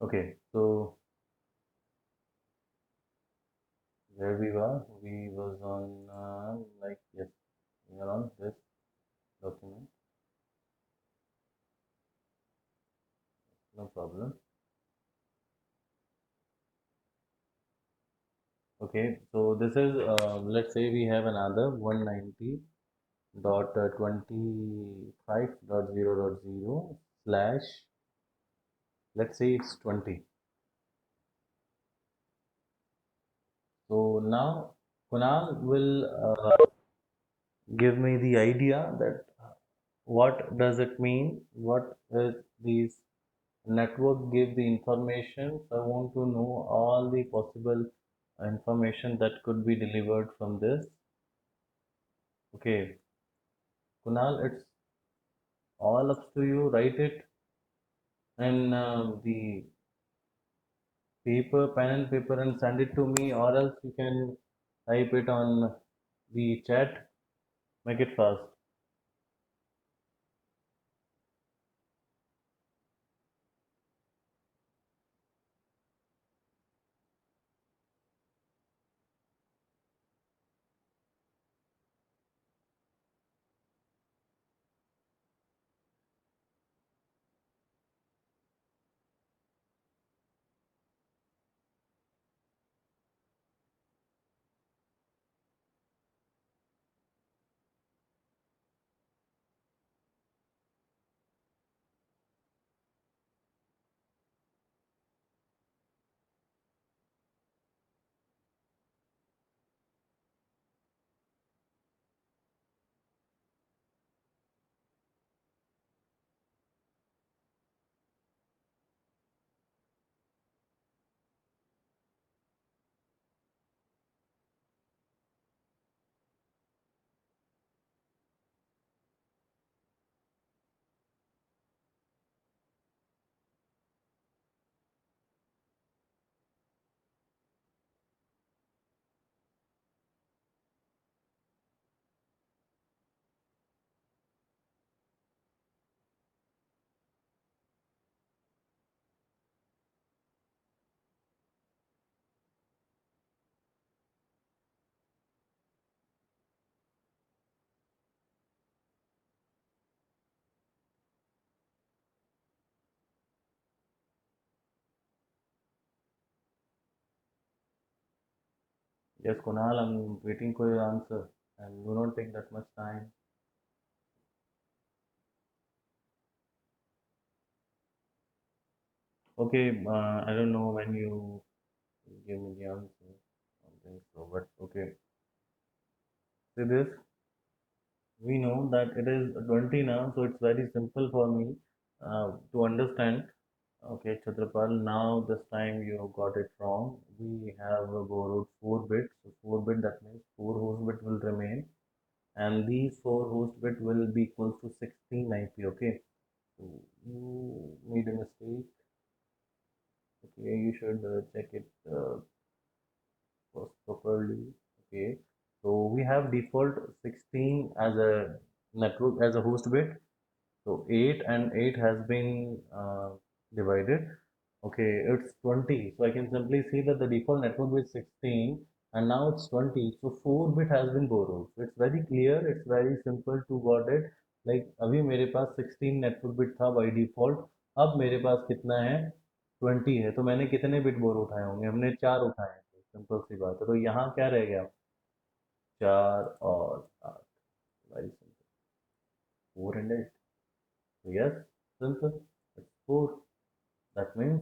Okay, so where we was on like yes, we are on this document, no problem. Okay, so this is let's say we have another 190 dot 25 dot 0 dot 0 slash, let's say it's 20. So now Kunal will give me the idea that what does it mean, what is these network give the information. So I want to know all the possible information that could be delivered from this. Okay, Kunal, it's all up to you. Write it and the paper, pen and paper, and send it to me, or else you can type it on the chat. Make it fast. Yes, Kunal, I'm waiting for your answer, and do not take that much time. Okay, I don't know when you give me the answer. I don't think so, but okay. See this, we know that it is 20 now, so it's very simple for me to understand. Okay, Chatrapal, now this time you got it wrong. We have borrowed 4 bits. So 4 bit, that means 4 host bit will remain, and these 4 host bit will be equal to 16 IP. Okay, so you made a mistake. Okay, you should check it first properly. Okay, so we have default 16 as a network as a host bit. So 8 and 8 has been divided. Okay, it's 20. So I can simply see that the default network is 16 and now it's 20. So 4 bit has been borrowed. So it's very clear, it's very simple to got it. Like अभी मेरे पास 16 network bit था by default, अब मेरे पास कितना है 20 है, तो मैंने कितने बिट बोर उठाए होंगे, हमने 4 उठाए हैं, सिंपल सी बात है। तो यहाँ क्या रह गया, 4 और 8, very simple, 4 and 8. So yes, simple, it's 4. That means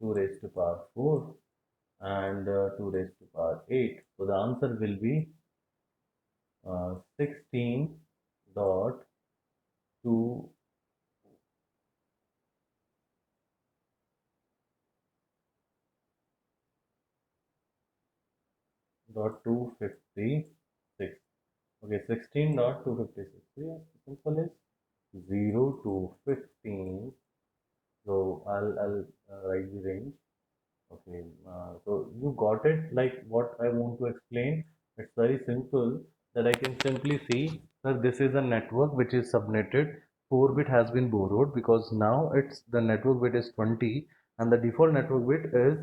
2 raised to power 4 and 2 raised to power 8. So the answer will be 16 dot 2 dot 256. Okay, 16 dot 256. So yeah, simple is 0 to 15. So I'll write the range. Okay, so you got it. Like what I want to explain, it's very simple that I can simply see that this is a network which is subnetted. 4 bit has been borrowed because now it's the network bit is 20. and the default network bit is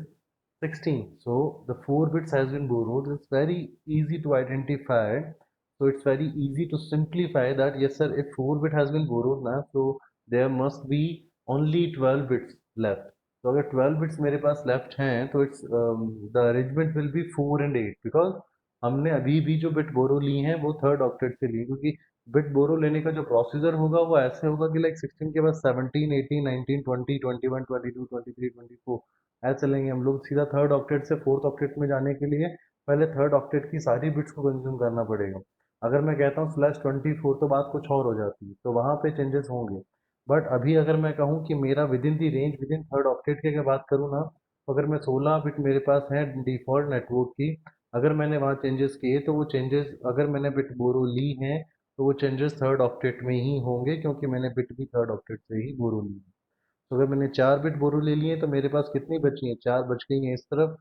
16. So the 4 bits has been borrowed. It's very easy to identify. So it's very easy to simplify that. Yes sir, if 4 bit has been borrowed now, so there must be only 12 bits left. तो अगर 12 bits मेरे पास left हैं तो it's the arrangement will be 4 and 8 because हमने अभी भी जो bit borrow ली हैं वो थर्ड ऑक्टेट से ली, क्योंकि बिट बोरो लेने का जो प्रोसीजर होगा वो ऐसे होगा कि लाइक 16 के बाद 17 18 19 20 21 22 23 24 ऐसे चलेंगे हम लोग सीधा थर्ड ऑक्टेट से फोर्थ ऑक्टेट में जाने के लिए पहले थर्ड ऑक्टेट की सारी बिट्स को कंज्यूम करना पड़ेगा। अगर मैं कहता हूँ /24 तो बात कुछ और हो जाती है, तो वहाँ पे चेंजेस होंगे। बट अभी अगर मैं कहूँ कि मेरा with in the range with in third octet की अगर बात करूँ ना, तो अगर मैं 16 बिट मेरे पास है डिफॉल्ट नेटवर्क की, अगर मैंने वहाँ चेंजेस किए तो वो चेंजेस अगर मैंने बिट बोरो ली हैं तो वो चेंजेस थर्ड ऑक्टेट में ही होंगे, क्योंकि मैंने बिट भी थर्ड ऑक्टेट से ही बोरो ली है। तो अगर मैंने 4 बिट बोरो ले लिए तो मेरे पास कितनी बची हैं, 4 बच गई हैं इस तरफ।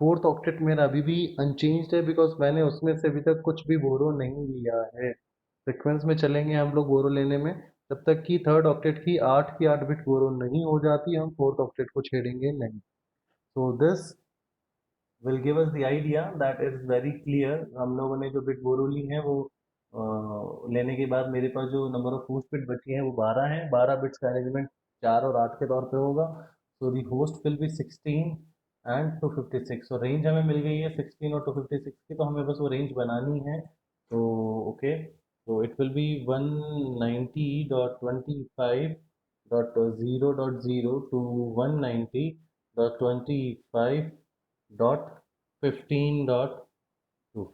फोर्थ ऑक्टेट मेरा अभी भी अनचेंज्ड है बिकॉज मैंने उसमें से अभी तक कुछ भी बोरो नहीं लिया है। सीक्वेंस में चलेंगे हम लोग बोरो लेने में, जब तक कि थर्ड ऑक्टेट की 8 बिट बोरो नहीं हो जाती हम फोर्थ ऑक्टेट को छेड़ेंगे नहीं। So this will give us the idea that it's very clear। हम लोगों ने जो बिट बोरो ली है वो लेने के बाद मेरे पास जो नंबर ऑफ होस्ट बिट बची हैं वो 12 हैं। 12 बिट्स का अरेंजमेंट 4 और 8 के तौर पे होगा। So the host will be 16 and 256। So range हमें मिल गई है 16 और 256 की, तो हमें बस वो रेंज बनानी है। तो ओके, तो it will be 190.25.0.0 to 190.25.15.2।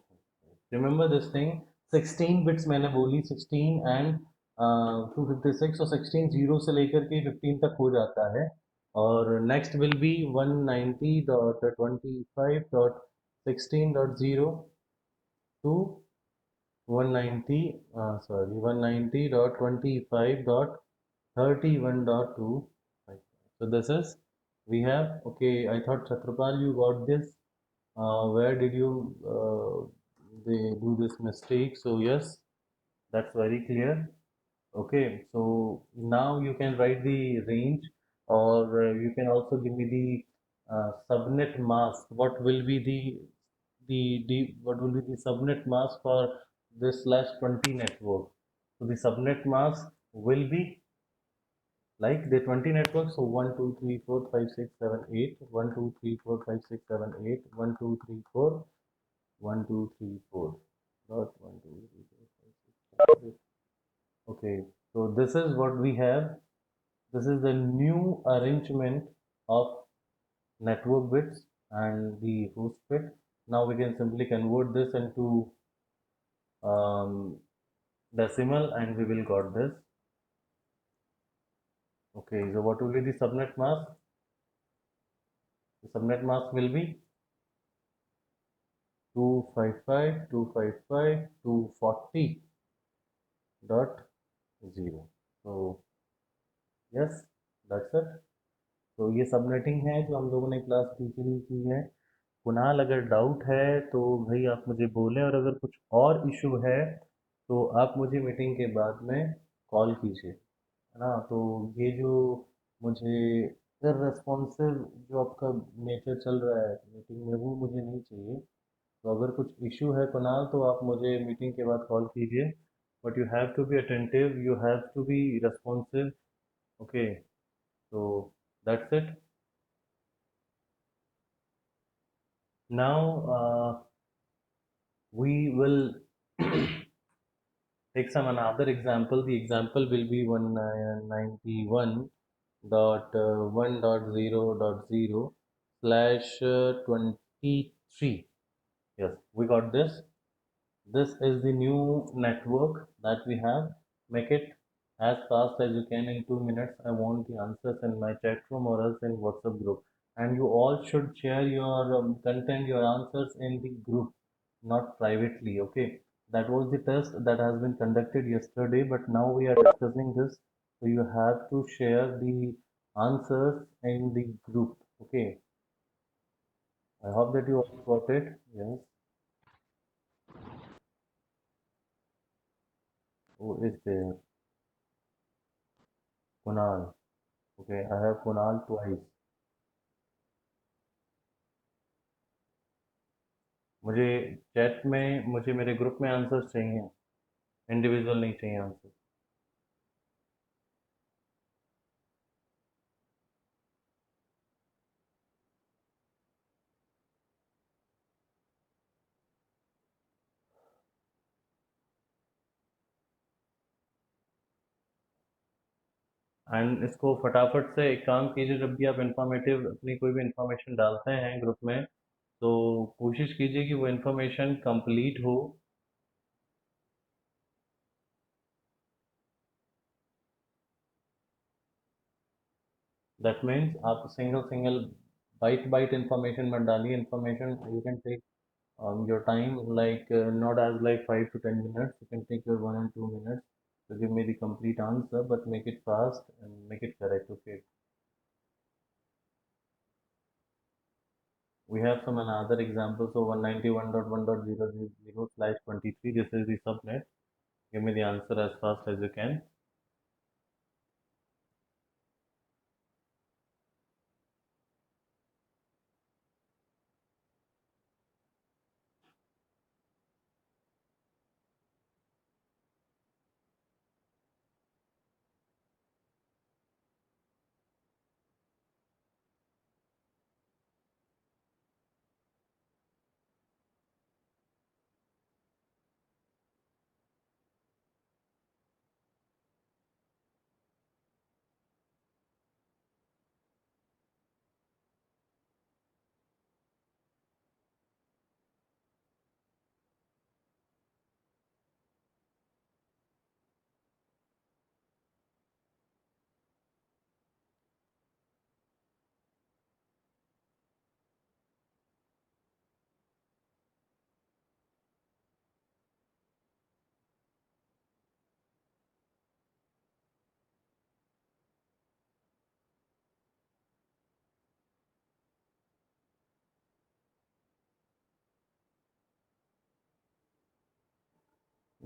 Remember this thing, 16 bits मैंने बोली, 16 एंड 256, और 16 जीरो से लेकर के 15 तक हो जाता है। और next will be 190.25.16.0 to 190 sorry 190.25.31.2। so this is we have, okay, I thought Chatrapal you got this, where did you they do this mistake? So yes, that's very clear। okay, so now you can write the range, or you can also give me the subnet mask. What will be what will be the subnet mask for this /20 network? So the subnet mask will be like the 20 networks. So 1 2 3 4 5 6 7 8 1 2 3 4 5 6 7 8 1 2 3 4 1 2 3 4 dot 1 2 3 4 5 6 7 8। okay, so this is what we have. This is the new arrangement of network bits and the host bit. Now we can simply convert this into um, decimal and we will got this। okay, so what will be the subnet mask? The subnet mask will be 255.240.0। so yes, that's it। तो ये subnetting है जो हम लोगों ने class teacher की है। कुणाल अगर डाउट है तो भाई आप मुझे बोलें, और अगर कुछ और इशू है तो आप मुझे मीटिंग के बाद में कॉल कीजिए, है ना। तो ये जो मुझे इररेस्पॉन्सिव जो आपका नेचर चल रहा है मीटिंग में वो मुझे नहीं चाहिए। तो अगर कुछ इशू है कुणाल तो आप मुझे मीटिंग के बाद कॉल कीजिए, but you have to be attentive, you have to be responsive. Okay, so that's it। now we will take some another example। the example will be 191.1.0.0/23। yes, we got this। this is the new network that we have। make it as fast as you can in 2 minutes। I want the answers in my chat room or else in WhatsApp group, and you all should share your content, your answers in the group, not privately। okay, that was the test that has been conducted yesterday, but now we are discussing this, so you have to share the answers in the group। okay, I hope that you all got it। yes, who is there? Kunal। okay, I have Kunal twice। मुझे chat में, मुझे मेरे group में answers चाहिए, individual नहीं चाहिए answer. And इसको फटाफट से एक काम कीजिए, जब भी आप इंफॉर्मेटिव अपनी कोई भी इंफॉर्मेशन डालते हैं ग्रुप में, तो कोशिश कीजिए कि वो इंफॉर्मेशन कंप्लीट हो। दैट मीन्स आप single single byte byte information मत डालिए। Information you can take your time, like not as like 5 to 10 minutes. You can take your 1 and 2 minutes to give me the complete answer, but make it fast and make it correct. Okay. We have some another example. So 191.1.0.0/23. This is the subnet. Give me the answer as fast as you can.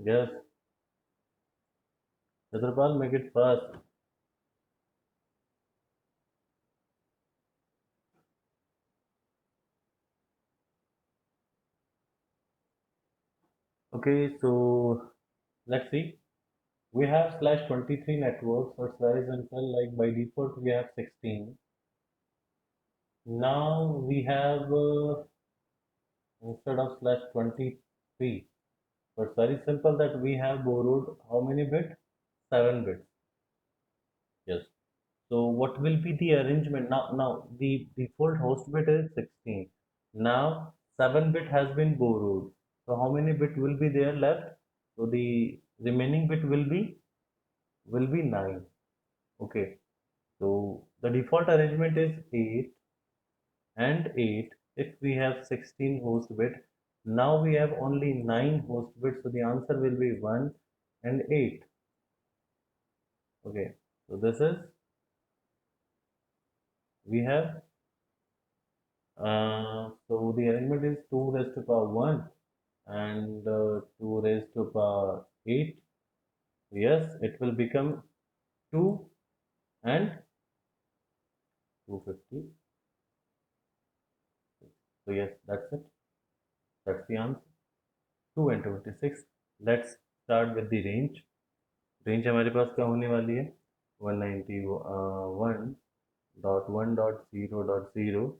Yes, Chatrapal, make it fast. Okay, so let's see. We have slash 23 networks, so it's very simple. Like by default, we have 16. Now we have instead of slash 23. So it's very simple that we have borrowed how many bits? 7 bits. Yes. So what will be the arrangement? Now the default host bit is 16. Now 7 bit has been borrowed. So how many bit will be there left? So the remaining bit will be 9. Okay. So the default arrangement is 8 and 8 if we have 16 host bit. Now we have only 9 host bits, so the answer will be 1 and 8. Okay, so this is, we have so the arrangement is 2 raised to power 1 and 2 raised to power 8. Yes, it will become 2 and 250. So yes, that's it. That's the answer. 2 and 26. Let's start with the range. Range हमारे पास क्या होने वाली है? 191.1.0.0.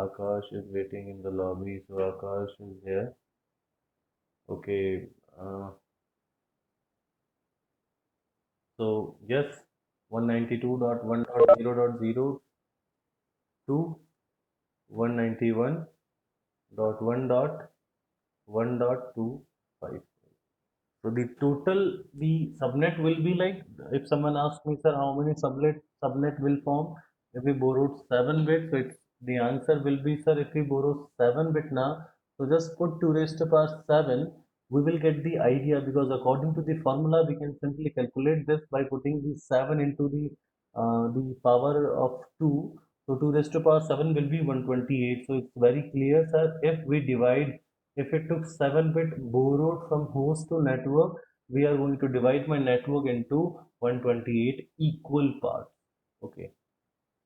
Akash is waiting in the lobby, so Akash is there. Okay. So yes, 192.1.0.0 to 191.1.1.25. So the total, the subnet will be like, if someone asks me, sir, how many subnet will form if we borrowed 7 bits? So it's, the answer will be, sir, if we borrow 7 bit now, so just put 2 raised to power 7. We will get the idea, because according to the formula, we can simply calculate this by putting the 7 into the power of 2. So 2 raised to power 7 will be 128. So it's very clear, sir, if we divide, if it took 7 bit borrowed from host to network, we are going to divide my network into 128 equal parts. Okay.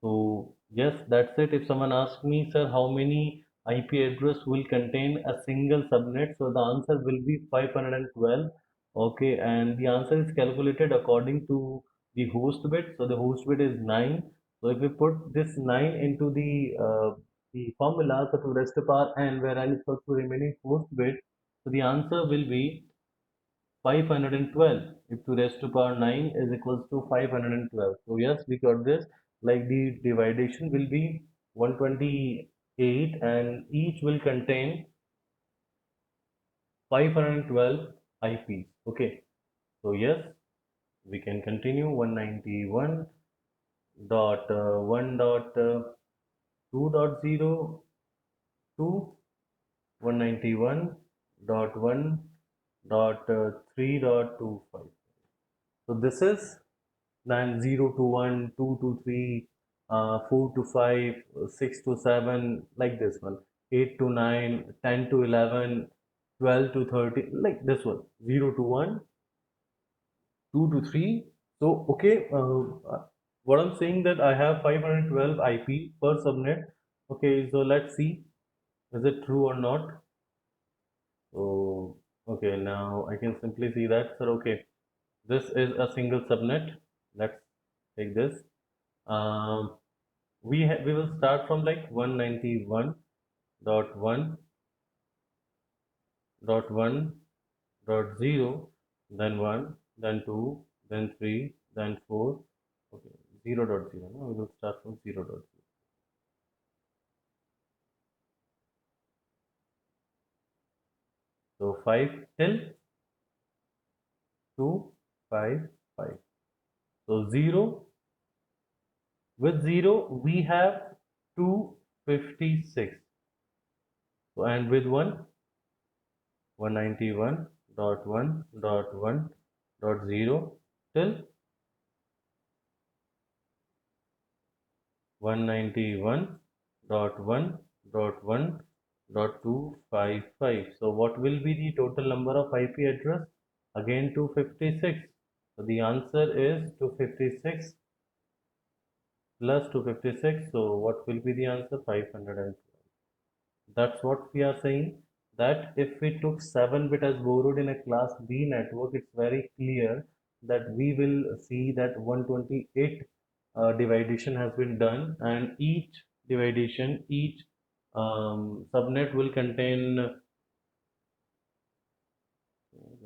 So yes, that's it. If someone asks me, sir, how many IP address will contain a single subnet, so the answer will be 512. Okay, and the answer is calculated according to the host bit. So the host bit is 9. So if we put this 9 into the formula, so to rest of power n, where n is equal to remaining host bit, so the answer will be 512. If to raised to power 9 is equals to 512. So yes, we got this. Like the dividation will be 128 and each will contain 512 IPs. Okay. So yes, we can continue 191 dot 1 dot 2 dot 0 to 191 dot 1 dot 3 dot 25. So this is then 0 to 1, 2 to 3, 4 to 5, 6 to 7, like this one, 8 to 9, 10 to 11, 12 to 13, like this one, 0 to 1, 2 to 3. So, okay, what I'm saying that I have 512 IP per subnet. Okay, so let's see, is it true or not? So, okay, now I can simply see that, sir, okay, this is a single subnet. Let's take this. Um, we will start from like 191.1.1.0, then 1, then 2, then 3, then 4. Okay, 0.0. No, we will start from 0.0. So 5 till 2, 5, 5. So 0, with 0 we have 256. So and with 1, 191.1.1.0 till 191.1.1.255. So what will be the total number of IP address? Again 256. So the answer is 256 plus 256. So what will be the answer? 512. That's what we are saying, that if we took 7-bit as borrowed in a class B network, it's very clear that we will see that 128 dividation has been done, and each dividation, each subnet will contain,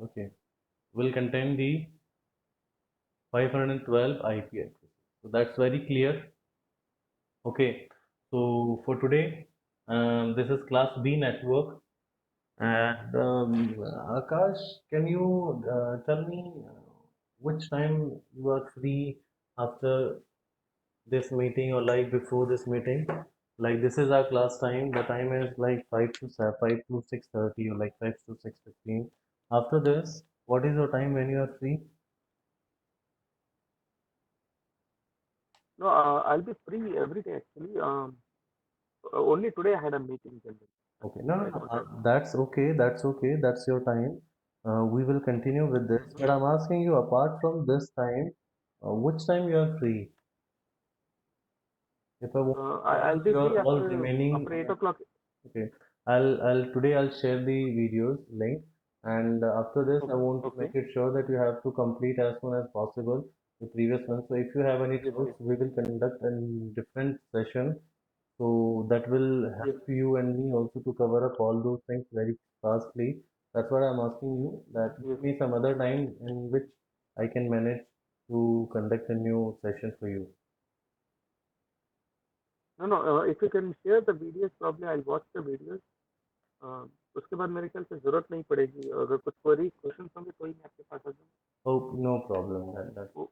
okay, will contain the 512 IP addresses. So that's very clear. Okay, so for today, this is class B network. And Akash, can you tell me which time you are free after this meeting or like before this meeting? Like this is our class time. The time is like 5 to 6:30 or like 5 to 6:15. After this, what is your time when you are free? No, I'll be free every day actually. Only today I had a meeting generally. That's Okay, the no, reason no, I no, thought that. that's okay. That's okay. That's your time. We will continue with this. Mhm. But I'm asking you, apart from this time, which time you are free? If I want to I'll cover be your free all after remaining, 8 o'clock. okay, I'll today I'll share the videos link, and after this I Okay, want to make okay, it sure that you have to complete as soon as possible the previous one. So if you have any yes, yes, doubts, we will conduct a different session. So that will yes, help you and me also to cover up all those things very fastly. That's what I'm asking you. That yes. give me some other time in which I can manage to conduct a new session for you. No, no. If you can share the videos, probably I'll watch the videos. उसके बाद मेरे ख्याल से जरूरत नहीं पड़ेगी, अगर कुछ क्वेरी क्वेश्चन होंगे तो ही मैं आपके पास आ जाऊँ। Oh, no problem. That वो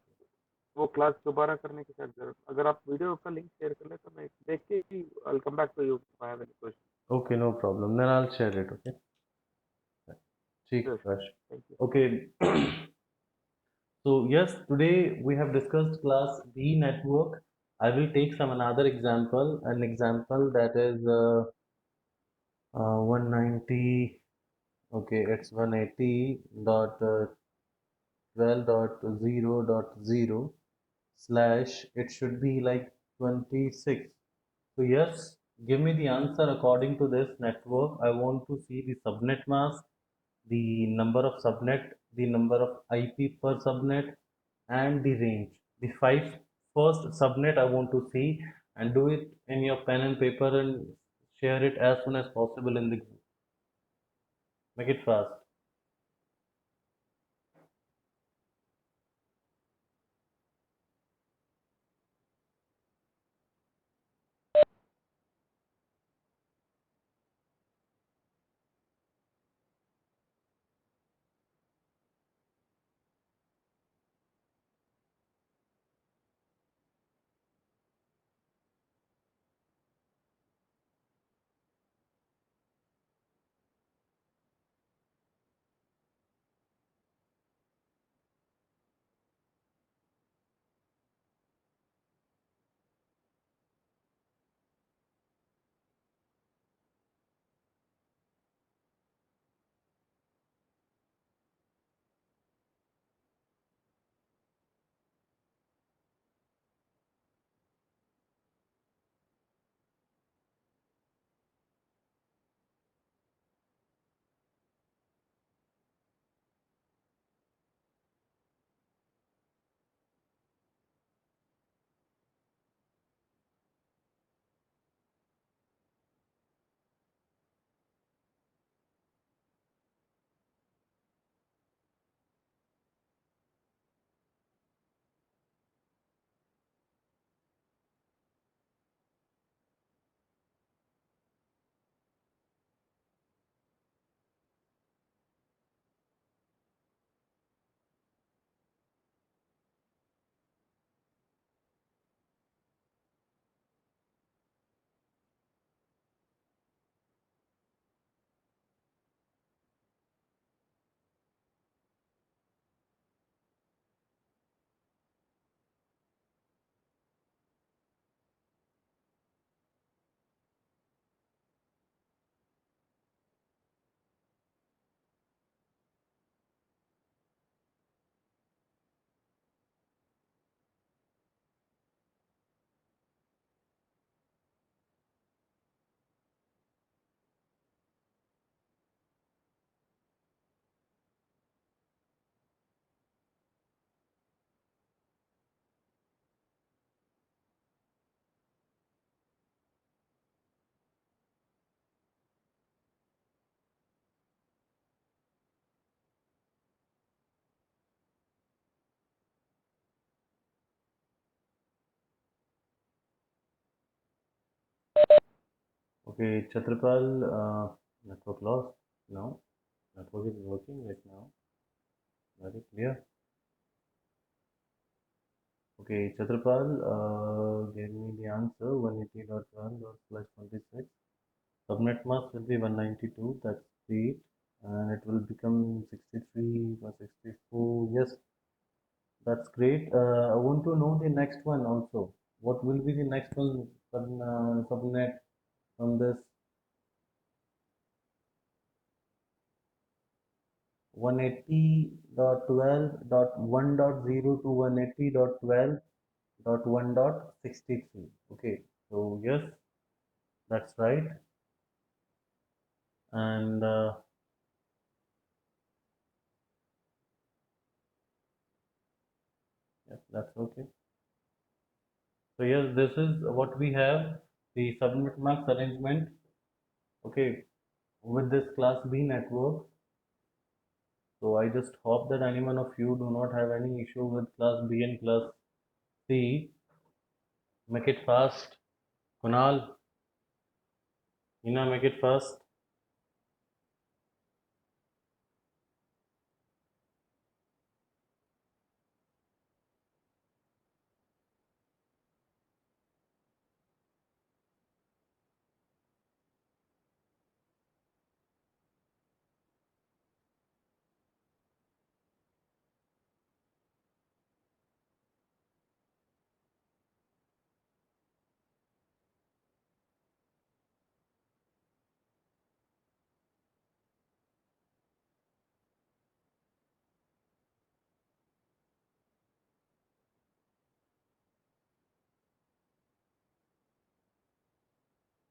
वो क्लास दोबारा करने की शायद जरूरत, अगर आप वीडियो का लिंक शेयर कर ले तो मैं देख के ही I'll come back to you if I have any question. okay, no problem. Then I'll share it. Okay. ठीक है, Sure, sure. Akash. Thank you. Okay. So yes, today we have discussed class B network. I will take some another example, an example that is 190. Okay, it's 180 dot 12.0.0 slash. It should be like 26. So yes, Give me the answer according to this network. I want to see the subnet mask, the number of subnet, the number of IP per subnet, and the range. The five first subnet I want to see, and do it in your pen and paper and share it as soon as possible in the group. Make it fast. Okay, Chatrapal, network lost. No, network is working right now. Very clear. Okay, Chatrapal gave me the answer 180.12.26. Subnet mask will be 192, that's 3, and it will become 63 or 64. Yes, that's great. I want to know the next one also. What will be the next one subnet from this 180.12.1.0 to 180.12.1.63? Okay, so yes, that's right. And yes, that's okay. So yes, this is what we have, the subnet max arrangement. Okay, with this class B network. So I just hope that anyone of you do not have any issue with class B and class C. Make it fast. Kunal, Hina, make it fast.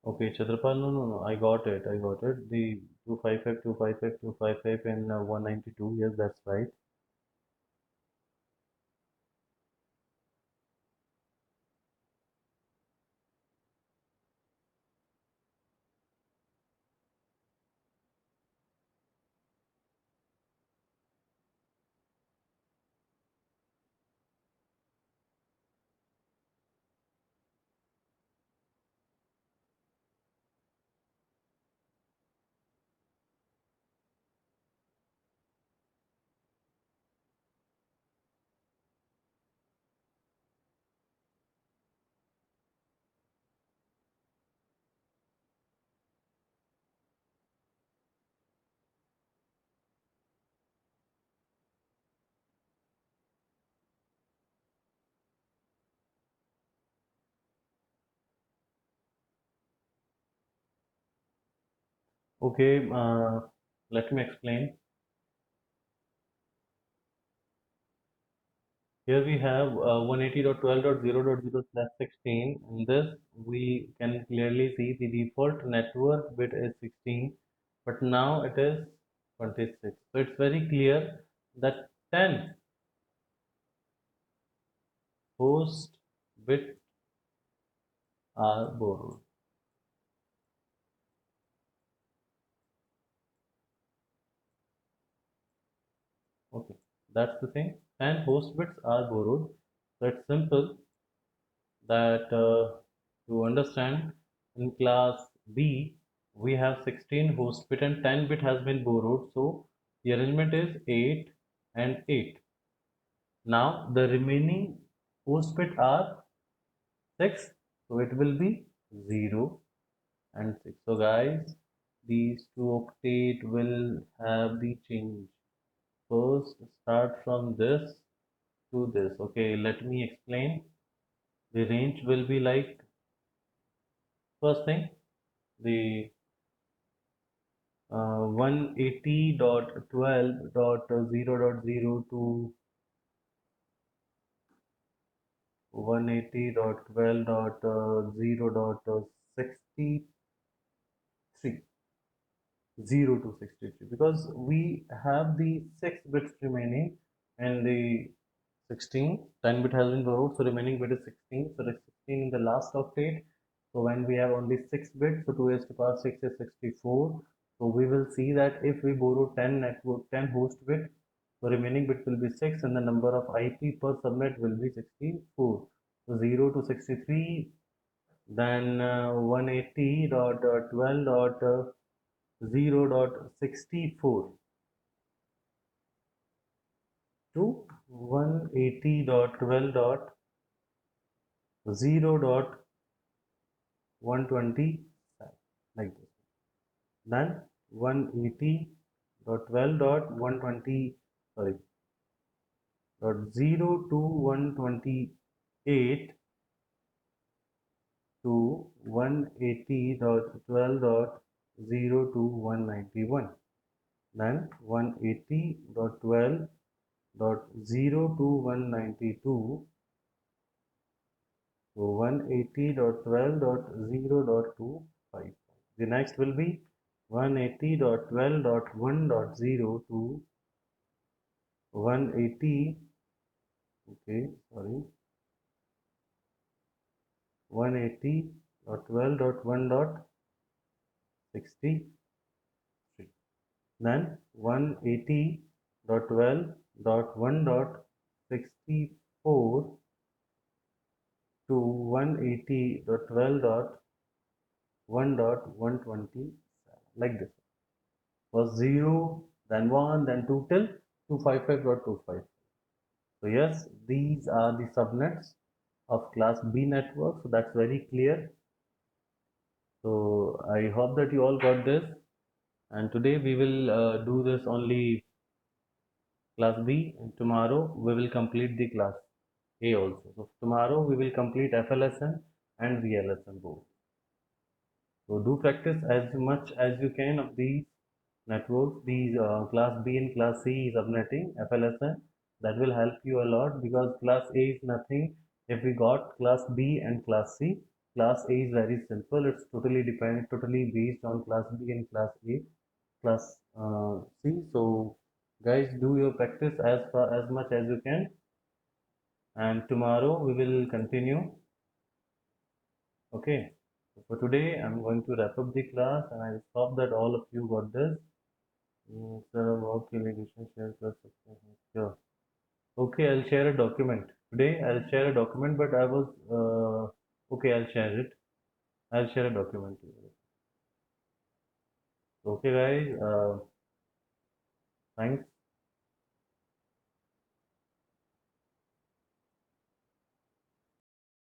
Okay, Chatrapal, no, I got it. The 255, 255, 255 and 192. Yes, that's right. Okay, let me explain. Here we have 180.12.0.0/16. In this, we can clearly see the default network bit is 16, but now it is 26. So it's very clear that 10 host bits are borrowed. Okay, that's the thing. 10 host bits are borrowed. So it's simple that to understand in class B we have 16 host bit and 10 bit has been borrowed. So the arrangement is 8 and 8. Now the remaining host bit are 6. So it will be 0 and 6. So guys, these two octet will have the change. First start from this to this. Okay, let me explain. The range will be like, first thing, the 180.12.0.0 to 180.12.0.63, 0 to 63, because we have the 6 bits remaining and the 16, 10 bit has been borrowed, so remaining bit is 16, so it's 16 in the last octet. So when we have only 6 bits, so 2 raised to power 6 is 64. So we will see that if we borrow 10 network 10 host bit, so remaining bit will be 6 and the number of IP per subnet will be 64. So 0 to 63, then 180.12.0.64 to 180.12.0.120, like this. Then 180.12.120, sorry, dot 0 to 128 to 180.12.0 to 191. Then 180.12.0 to 192 to 180.12.0.25. The next will be 180.12.1.0 to 180, okay, sorry, 180.12.1.63. Then 180.12.1.64 to 180.12.1.120, like this. Was 0, then 1, then 2 till 255.25. So yes, these are the subnets of class B network. So that's very clear. So I hope that you all got this. And today we will do this only class B, and tomorrow we will complete the class A also. So tomorrow we will complete FLSN and VLSN both. So do practice as much as you can of these networks, these class B and class C subnetting FLSN. That will help you a lot, because class A is nothing if we got class B and class C class A is very simple. It's totally based on class B and class A, class C. So guys, do your practice as much as you can, and tomorrow we will continue. Okay. So for today, I'm going to wrap up the class, and I hope that all of you got this. Sir, work delegation share plus sure. Okay, I'll share a document. Today I'll share a document, but I was okay, I'll share it. I'll share a document. Okay, guys. Thanks.